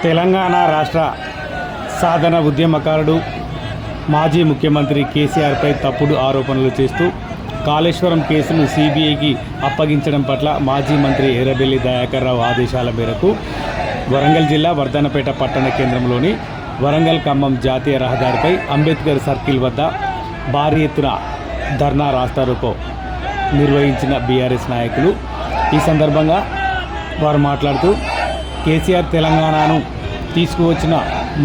తెలంగాణ రాష్ట్ర సాధన ఉద్యమకారుడు మాజీ ముఖ్యమంత్రి కేసీఆర్పై తప్పుడు ఆరోపణలు చేస్తూ కాళేశ్వరం కేసును సిబిఐకి అప్పగించడం పట్ల మాజీ మంత్రి ఎర్రబెల్లి దయాకర్ రావు ఆదేశాల మేరకు వరంగల్ జిల్లా వర్ధన్నపేట పట్టణ కేంద్రంలోని వరంగల్ ఖమ్మం జాతీయ రహదారిపై అంబేద్కర్ సర్కిల్ వద్ద భారీ ఎత్తున ధర్నా రాస్తారోకో నిర్వహించిన బీఆర్ఎస్ నాయకులు. ఈ సందర్భంగా వారు మాట్లాడుతూ కేసీఆర్ తెలంగాణను తీసుకువచ్చిన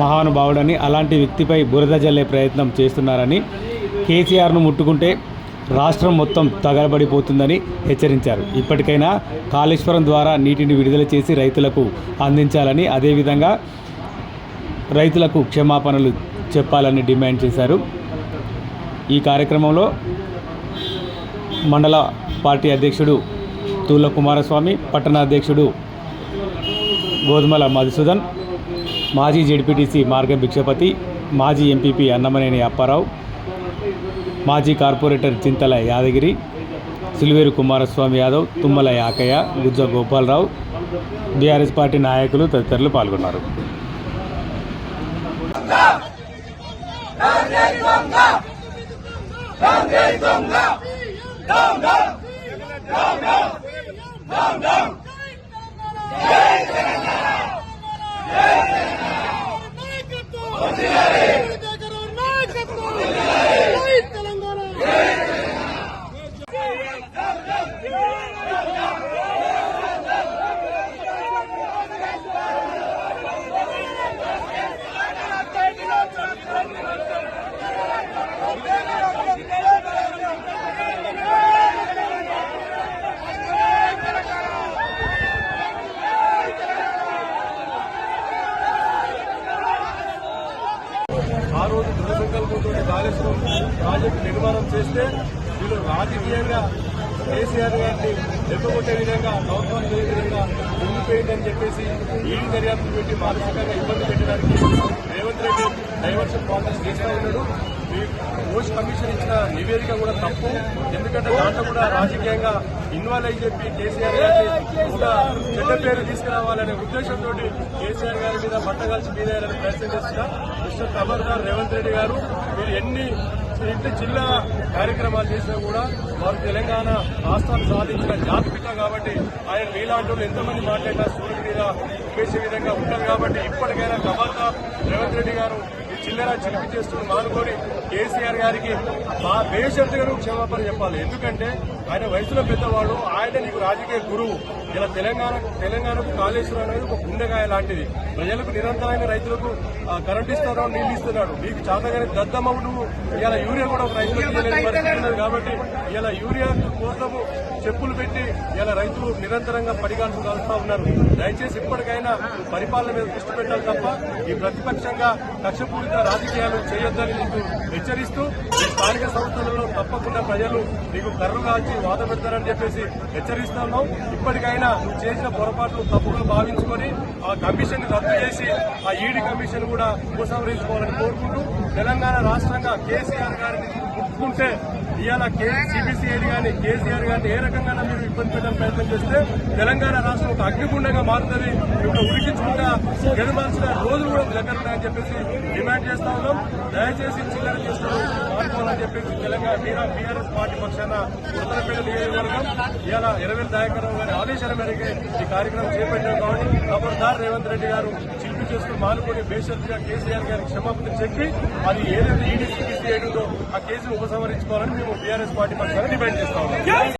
మహానుభావుడని, అలాంటి వ్యక్తిపై బురద జల్లే ప్రయత్నం చేస్తున్నారని, కేసీఆర్ను ముట్టుకుంటే రాష్ట్రం మొత్తం తగలబడిపోతుందని హెచ్చరించారు. ఇప్పటికైనా కాళేశ్వరం ద్వారా నీటిని విడుదల చేసి రైతులకు అందించాలని, అదేవిధంగా రైతులకు క్షమాపణలు చెప్పాలని డిమాండ్ చేశారు. ఈ కార్యక్రమంలో మండల పార్టీ అధ్యక్షుడు తూళ్ళ కుమారస్వామి, పట్టణ అధ్యక్షుడు గోధుమల మధుసూదన్, మాజీ జెడ్పీటీసీ మార్గం భిక్షపతి, మాజీ ఎంపీపీ అన్నమనేని అప్పారావు, మాజీ కార్పొరేటర్ చింతల యాదగిరి, సిల్వేరు కుమారస్వామి యాదవ్, తుమ్మల యాకయ్య, గుజ్జ గోపాలరావు, బీఆర్ఎస్ పార్టీ నాయకులు తదితరులు పాల్గొన్నారు. ఆ రోజు దృఢ సంకల్పంతో కాళేశ్వరం ప్రాజెక్టు నిర్మాణం చేస్తే వీళ్ళు రాజకీయంగా కేసీఆర్ గారిని దెబ్బకొట్టే విధంగా, ప్రభుత్వం చేసే విధంగా ఉండిపోయిందని చెప్పేసి ఈడీ దర్యాప్తు పెట్టి మానసికంగా ఇబ్బంది పెట్టడానికి రేవంత్ రెడ్డి డైవర్షన్ పాలసీ చేస్తూ ఉన్నాడు. ఓష్ కమిషన్ ఇచ్చిన నివేదిక కూడా తప్పు. ఎందుకంటే దాంట్లో కూడా రాజకీయంగా ఇన్వాల్వ్ అయి చెప్పి కేసీఆర్ గారిని ఒక చెడ్డ పేరు తీసుకురావాలనే ఉద్దేశంతో కేసీఆర్ గారి మీద బట్టగాల్చి మీదేయాలని ప్రయత్నం చేస్తున్న మిస్టర్ ఖబర్దార్ రేవంత్ రెడ్డి గారు, మీరు ఎన్ని జిల్లా కార్యక్రమాలు చేసినా కూడా వారు తెలంగాణ రాష్ట్రాన్ని సాధించిన జాతిపిత కాబట్టి ఆయన మీలాంటి ఎంతమంది మాట్లాడినా సూర్యుడి మీద ఉపేసే విధంగా ఉంటారు. కాబట్టి ఇప్పటికైనా ఖబర్దార్ రేవంత్ రెడ్డి గారు చిల్లర చిలిపి చేస్తున్న మానుకొని కేసీఆర్ గారికి మా బేషరతుగా క్షమాపణ చెప్పాలి. ఎందుకంటే ఆయన వయసులో పెద్దవాడు, ఆయన నీకు రాజకీయ గురువు. ఇలా తెలంగాణకు కాళేశ్వరం అనేది ఒక గుండెకాయ లాంటిది. ప్రజలకు నిరంతరమైన రైతులకు కరెంట్ ఇస్తున్నాడు, నీళ్లు ఇస్తున్నాడు. మీకు చాతగానే దద్దమ్మ నువ్వు ఇలా యూరియా కూడా ఒక రైతులకు పరిస్థితి ఉన్నది. కాబట్టి ఇలా యూరియా కోసము చెప్పులు పెట్టి ఇలా రైతులు నిరంతరంగా పడిగాల్పు కాలుస్తూ ఉన్నారు. దయచేసి ఇప్పటికైనా పరిపాలన మీద దృష్టి పెట్టాలి తప్ప ఈ ప్రతిపక్షంగా కక్షపూరిత రాజకీయాలు చేయొద్దని నీకు హెచ్చరిస్తూ, ఈ స్థానిక సంస్థలలో తప్పకుండా ప్రజలు నీకు కర్రు కాల్చి వాద పెడతారని చెప్పేసి హెచ్చరిస్తున్నాం. ఇప్పటికైనా నువ్వు చేసిన పొరపాట్లు తప్పుగా భావించుకొని ఆ కమిషన్ రద్దు చేసి ఆ ఈడీ కమిషన్ కూడా ఉపసంహరించుకోవాలని కోరుకుంటూ, తెలంగాణ రాష్ట్రంగా కేసీఆర్ గారిని ముట్టుకుంటే ఇవాళ సిబిసిఐడి కానీ కేసీఆర్ గారిని ఏ రకంగా మీరు ఇబ్బంది పెట్టడానికి ప్రయత్నం చేస్తే తెలంగాణ రాష్ట్రం ఒక అగ్నిగుండంగా మారుతుంది. ఇప్పుడు ఉడికించుకుంటా గెలవాల్సిన రోజులు కూడా దగ్గర ఉన్నాయని చెప్పేసి డిమాండ్ చేస్తా ఉన్నాం. దయచేసి చిల్లర చేస్తూ మారుకోవాలని చెప్పేసి తెలంగాణ బీఆర్ఎస్ పార్టీ పక్షాన ఉత్తరపేట నియోజకవర్గం ఇవాళ ఎర్రబెల్లి దయాకర్ రావు గారి ఆదేశాల మేరకే ఈ కార్యక్రమం చేపట్టాం. కాబట్టి ఖబర్దార్ రేవంత్ రెడ్డి గారు చిలిపి చేస్తూ మానుకొని బేషరతుగా కేసీఆర్ గారికి క్షమాపణ చెప్పి అది ఏదైతే ఈడీ సిబిసిఐడి ఉందో ఆ కేసును ఉపసంహరించుకోవాలని మేము బీఆర్ఎస్ పార్టీ పక్షాన డిమాండ్ చేస్తా ఉన్నాం.